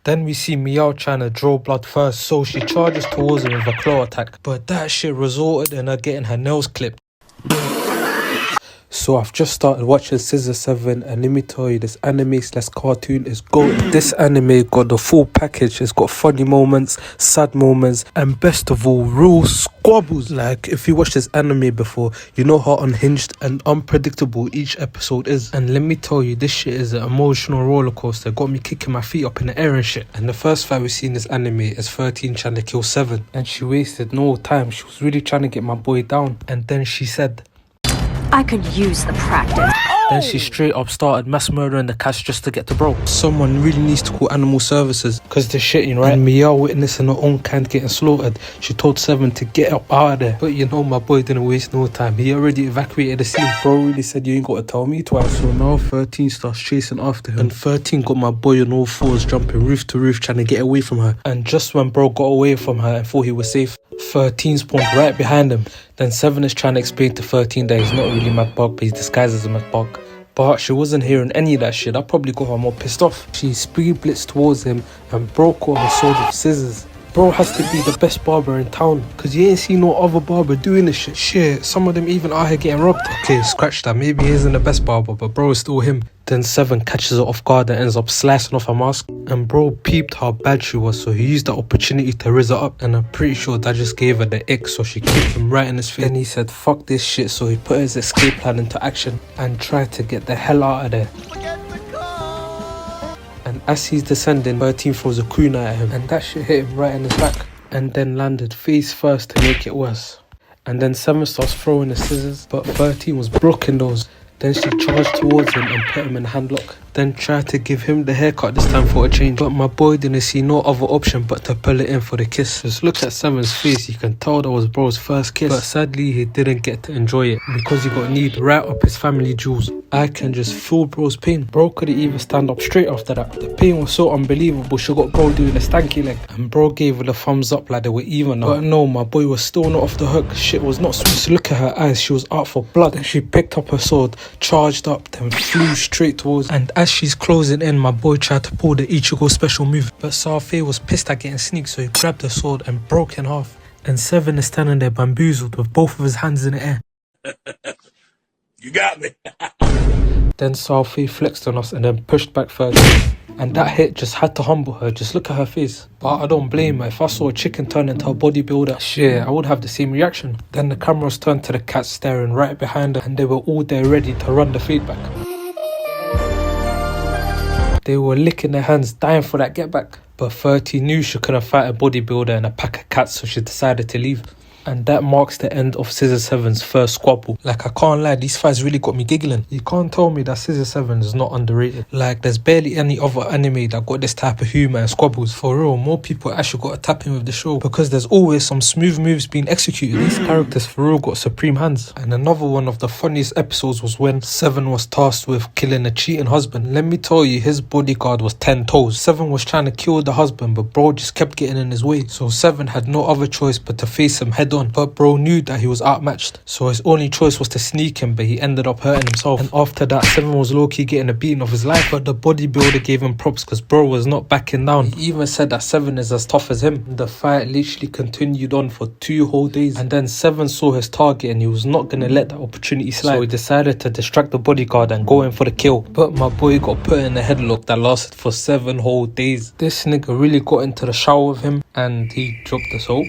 Then we see Meow trying to draw blood first, so she charges towards him with a claw attack. But that shit resulted in her getting her nails clipped. So I've just started watching Scissor 7 and let me tell you, this anime/cartoon is gold. This anime got the full package. It's got funny moments, sad moments, and best of all, real squabbles. Like, if you watched this anime before, you know how unhinged and unpredictable each episode is. And let me tell you, this shit is an emotional roller coaster. Got me kicking my feet up in the air and shit. And the first fight we see in this anime is 13 trying to kill 7. And she wasted no time. She was really trying to get my boy down. And then she said, I could use the practice. Then she straight up started mass murdering the cats just to get to bro. Someone really needs to call animal services because they're shitting, right? And Meow witnessing her own kind getting slaughtered. She told 7 to get up out of there. But you know, my boy didn't waste no time. He already evacuated the scene. Bro really said, you ain't got to tell me twice. So now 13 starts chasing after him. And 13 got my boy on all fours jumping roof to roof trying to get away from her. And just when bro got away from her and thought he was safe, 13 spawned right behind him. Then 7 is trying to explain to 13 that he's not really Mad Bug, but he's disguised as a Mad Bug. But she wasn't hearing any of that shit. That probably got her more pissed off. She speed blitzed towards him and bro caught her sword with scissors. Bro has to be the best barber in town because you ain't seen no other barber doing this shit. Shit, some of them even out here getting robbed. Okay, scratch that. Maybe he isn't the best barber, but bro is still him. Then 7 catches her off guard and ends up slicing off her mask. And bro peeped how bad she was, so he used that opportunity to rizz her up. And I'm pretty sure that just gave her the ick, so she kicked him right in his face. Then he said, fuck this shit, so he put his escape plan into action and tried to get the hell out of there. And as he's descending, 13 throws a kunai at him, and that shit hit him right in his back. And then landed face first to make it worse. And then 7 starts throwing the scissors, but 13 was blocking those. Then she charged towards him and put him in a handlock. Then tried to give him the haircut this time for a change. But my boy didn't see no other option but to pull it in for the kiss. Just look at 7's face, you can tell that was bro's first kiss. But sadly he didn't get to enjoy it because he got kneed right up his family jewels. I can just feel bro's pain. Bro couldn't even stand up straight after that. The pain was so unbelievable, she got bro doing a stanky leg. And bro gave her the thumbs up like they were even now. But no, my boy was still not off the hook. Shit was not sweet. Just look at her eyes, she was out for blood. Then she picked up her sword, charged up, then flew straight towards. And as she's closing in, my boy tried to pull the Ichigo special move. But Safe was pissed at getting sneaked, so he grabbed the sword and broke in half. And 7 is standing there bamboozled with both of his hands in the air. You got me. Then Safi flexed on us and then pushed back further. And that hit just had to humble her. Just look at her face. But I don't blame her. If I saw a chicken turn into a bodybuilder, shit, I would have the same reaction. Then the cameras turned to the cats staring right behind her, and they were all there ready to run the feedback. They were licking their hands, dying for that get back. But 30 knew she couldn't fight a bodybuilder and a pack of cats, so she decided to leave. And that marks the end of Scissor 7's first squabble. Like, I can't lie, these fights really got me giggling. You can't tell me that Scissor 7 is not underrated. Like, there's barely any other anime that got this type of humour and squabbles. For real, more people actually got to tap in with the show because there's always some smooth moves being executed. These characters for real got supreme hands. And another one of the funniest episodes was when 7 was tasked with killing a cheating husband. Let me tell you, his bodyguard was 10 toes. 7 was trying to kill the husband, but bro just kept getting in his way. So 7 had no other choice but to face him head on. But bro knew that he was outmatched, so his only choice was to sneak him, but he ended up hurting himself. And after that, 7 was low-key getting a beating of his life, but the bodybuilder gave him props because bro was not backing down. He even said that 7 is as tough as him. The fight literally continued on for 2 whole days, and then 7 saw his target and he was not going to let that opportunity slide, so he decided to distract the bodyguard and go in for the kill. But my boy got put in a headlock that lasted for 7 whole days. This nigga really got into the shower with him and he dropped the soap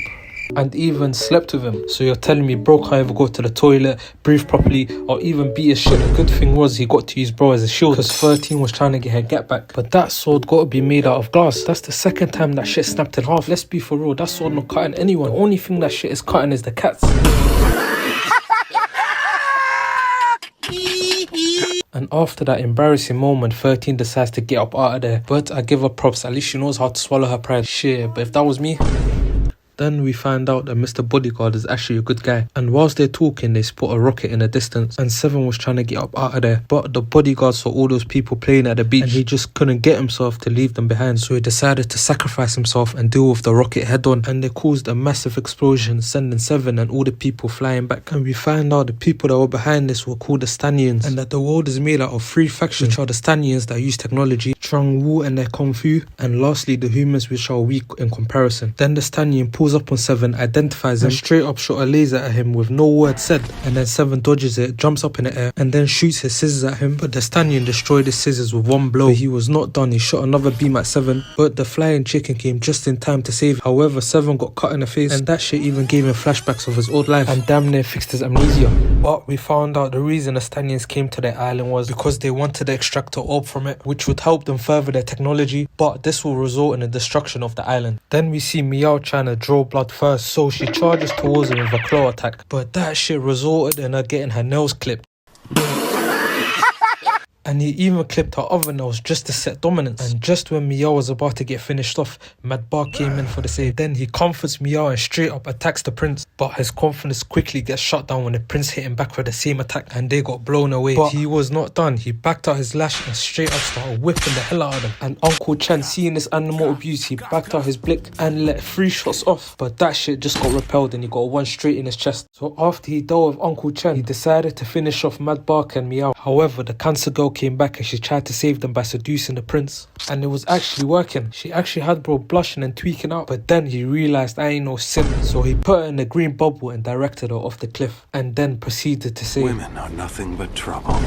and even slept with him. So you're telling me bro can't even go to the toilet, breathe properly, or even beat his shit? The good thing was he got to use bro as a shield because 13 was trying to get her get back. But that sword got to be made out of glass. That's the second time that shit snapped in half. Let's be for real, that sword not cutting anyone. The only thing that shit is cutting is the cats. And after that embarrassing moment, 13 decides to get up out of there. But I give her props, at least she knows how to swallow her pride. Shit, but if that was me, Then we find out that Mr. Bodyguard is actually a good guy. And whilst they're talking, they spot a rocket in the distance. And Seven was trying to get up out of there. But the bodyguard saw all those people playing at the beach. And he just couldn't get himself to leave them behind. So he decided to sacrifice himself and deal with the rocket head on. And they caused a massive explosion, sending Seven and all the people flying back. And we find out the people that were behind this were called the Stanians. And that the world is made out of 3 factions, which are the Stanians that use technology, Chung Wu and their Kung Fu, and lastly the humans which are weak in comparison. Then the Stanian pulls up on Seven, identifies him, and straight up shot a laser at him with no word said. And then Seven dodges it, jumps up in the air, and then shoots his scissors at him. But the Stanian destroyed his scissors with one blow. But he was not done, he shot another beam at Seven, but the flying chicken came just in time to save him. However, Seven got cut in the face, and that shit even gave him flashbacks of his old life and damn near fixed his amnesia. But we found out the reason the Stanians came to their island was because they wanted to extract an orb from it, which would help them further their technology, but this will result in the destruction of the island. Then we see Meow trying to draw blood first, so she charges towards him with a claw attack, but that shit resulted in her getting her nails clipped. And he even clipped her other nails just to set dominance. And just when Meow was about to get finished off, Mad Bar came in for the save. Then he comforts Meow and straight up attacks the prince. But his confidence quickly gets shut down when the prince hit him back with the same attack and they got blown away. But he was not done. He backed out his lash and straight up started whipping the hell out of them. And Uncle Chen, seeing this animal abuse, he backed out his blick and let 3 shots off. But that shit just got repelled and he got one straight in his chest. So after he dealt with Uncle Chen, he decided to finish off Mad Bark and Meow. However, the cancer girl came back and she tried to save them by seducing the prince. And it was actually working. She actually had bro blushing and tweaking out. But then he realized I ain't no simp. So he put her in a green bubble and directed her off the cliff. And then proceeded to say, Women are nothing but trouble.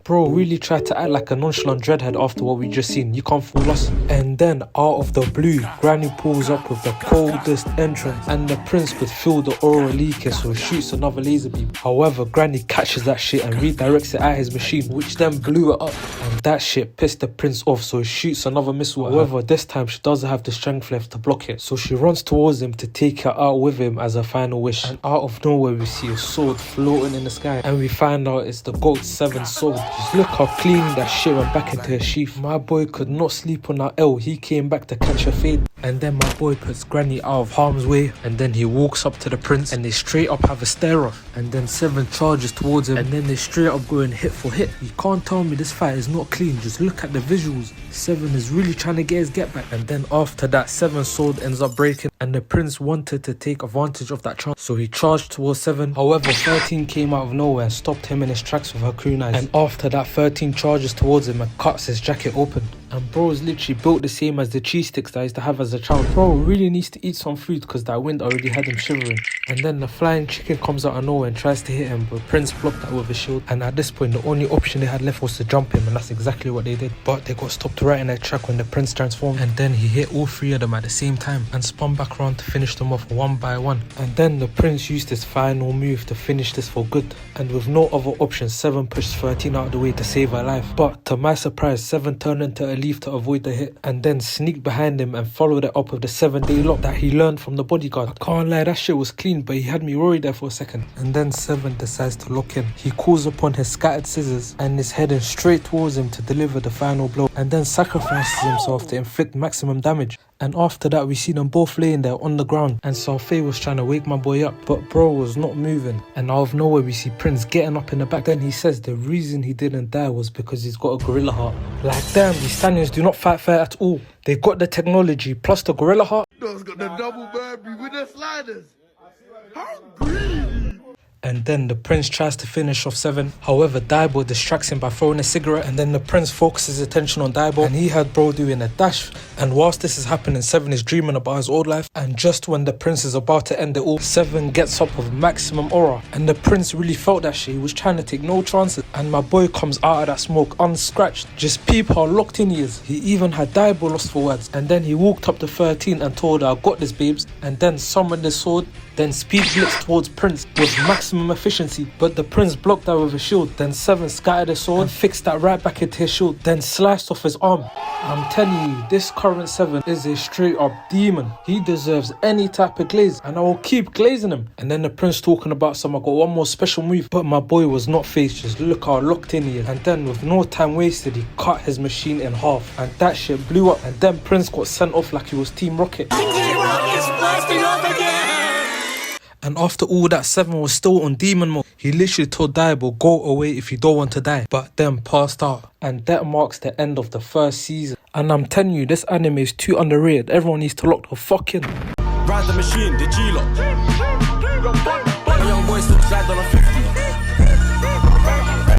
Bro really tried to act like a nonchalant dreadhead after what we just seen. You can't fool us. And then out of the blue, Granny pulls up with the coldest entrance and the prince could feel the aura leaking, so he shoots another laser beam. However, Granny catches that shit and redirects it at his machine, which then blew it up. And that shit pissed the prince off, so he shoots another missile. However, this time she doesn't have the strength left to block it, so she runs towards him to take her out with him as her final wish. And out of nowhere we see a sword floating in the sky and we find out it's the GOAT's 7th sword. Just look how clean that shit went back into his sheath. My boy could not sleep on that L. He came back to catch a fade. And then my boy puts Granny out of harm's way. And then he walks up to the prince and they straight up have a stare off. And then 7 charges towards him and then they straight up going hit for hit. You can't tell me this fight is not clean. Just look at the visuals. 7 is really trying to get his get back. And then after that, 7's sword ends up breaking. And the prince wanted to take advantage of that chance, so he charged towards 7. However, 13 came out of nowhere and stopped him in his tracks with her kunais. And after that, 13 charges towards him and cuts his jacket open. And bro is literally built the same as the cheese sticks that I used to have as a child. Bro really needs to eat some food because that wind already had him shivering. And then the flying chicken comes out of nowhere and tries to hit him, but Prince blocked that with his shield. And at this point, the only option they had left was to jump him, and that's exactly what they did. But they got stopped right in their track when the Prince transformed. And then he hit all 3 of them at the same time and spun back around to finish them off one by one. And then the Prince used his final move to finish this for good. And with no other option, 7 pushed 13 out of the way to save her life. But to my surprise, 7 turned into a leaf to avoid the hit and then sneaked behind him and followed it up with the 7-day lock that he learned from the bodyguard. I can't lie, that shit was clean, but he had me worried there for a second. And then 7 decides to lock in. He calls upon his scattered scissors and is heading straight towards him to deliver the final blow, and then sacrifices himself to inflict maximum damage. And after that, we see them both laying there on the ground, and Salfei was trying to wake my boy up, but bro was not moving. And out of nowhere, we see Prince getting up in the back. Then he says the reason he didn't die was because he's got a gorilla heart. Like damn, these Stanians do not fight fair at all. They got the technology plus the gorilla heart. Those got the double Burberry with the sliders. How greedy! And then the Prince tries to finish off 7. However, Daibo distracts him by throwing a cigarette, and then the Prince focuses his attention on Daibo, and he had bro doing a dash. And whilst this is happening, 7 is dreaming about his old life, and just when the Prince is about to end it all, 7 gets up with maximum aura, and the Prince really felt that shit. He was trying to take no chances, and my boy comes out of that smoke unscratched. Just peep how locked in he is. He even had Daibo lost for words, and then he walked up to 13 and told her, I got this babes, and then summoned the sword, then speed blitz towards Prince with maximum efficiency, but the Prince blocked that with a shield. Then 7 scattered his sword and fixed that right back into his shield, then sliced off his arm. I'm telling you, this current 7 is a straight up demon. He deserves any type of glaze, and I will keep glazing him. And then the Prince talking about some, I got one more special move, but my boy was not phased. Just look how locked in he is. And then with no time wasted, he cut his machine in half, and that shit blew up. And then Prince got sent off like he was Team Rocket. Team Rocket's blasting off again! And after all that, Seven was still on demon mode. He literally told Diable, go away if you don't want to die, but then passed out. And that marks the end of the first season. And I'm telling you, this anime is too underrated. Everyone needs to lock the fuck in. Ride the machine, the G-Lock. A young boy still slide on a 50.